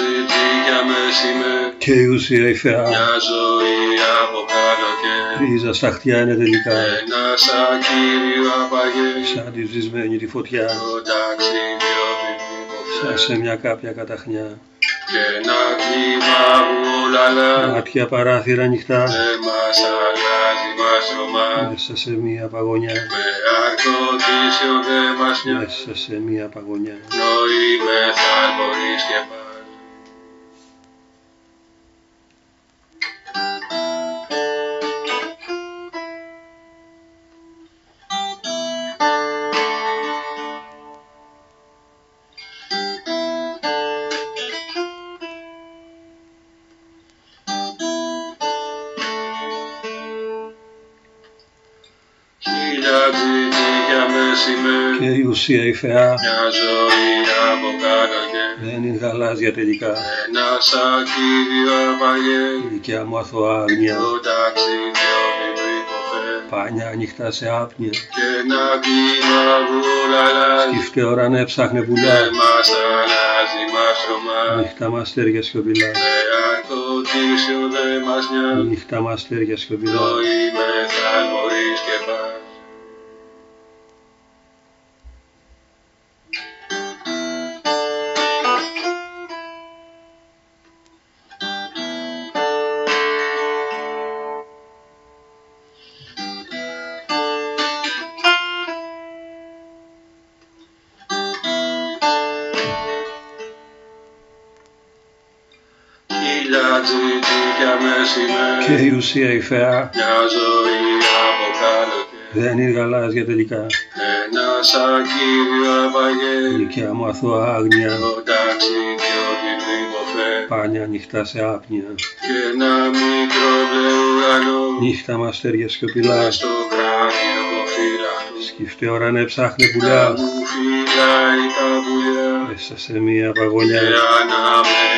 τζιτζίκια μεσημέρι και η ουσία η φαιά. Μια ζωή από καλοκαίρι. Ρίζα στα χτιά είναι τελικά. Ένα σακύριο απαγέρι. Σαν τη ζυσμένη τη φωτιά. Το ταξίδι σαν σε μια κάποια καταχνιά. Και ένα κλίμα που όλα αλλάζει. Μάτια παράθυρα ανοιχτά. Δεν μας αλλάζει, μας τρομάζει. Μέσα σε μια παγωνιά. Με αρκωτήσιο δεν μας νοιάζει. Μέσα σε μια παγωνιά. Πνοή με θαλπορείς και πάλι. Και η ουσία η φαιά. Μια ζωή από καλοκαίρι. Δεν είναι γαλάζια τελικά. Ένα σακίδιο απαγέρι. Η δικιά μου αθώα άγνοια. Το ταξίδιο μην υποφέρει. Πάνια ανοιχτά σε άπνοια. Και ένα κλίμα που όλα αλλάζει. Σκύφτε ώρα να έψαχνε πουλιά. Δεν μας αλλάζει, μας τρομάζει. Νύχτα μαστέρια σιωπηλά. Με αρκωτήσιο δεν μας νοιάζει. Νύχτα μαστέρια σιωπηλά. Πνοή με θαλπορείς και πάλι. Και η ουσία η φαιά. Μια ζωή από καλοκαίρι. Δεν είναι γαλάζια τελικά. Ένα σακίδιο απαγέρι. Η δικιά μου αθώα άγνοια. Το ταξίδιο μην υποφέρει. Πάνια ανοιχτά σε άπνοια. Και ένα μικρό μπλε ουρανό. Νύχτα μαστέρια σιωπηλά. Μες στο κρánιο φύλαχτο. Σκύφτε ώρα να έψαχνε πουλιά. Να μου φυλάει τα πουλιά. Μέσα σε μια παγωνιά. Και ανάμενε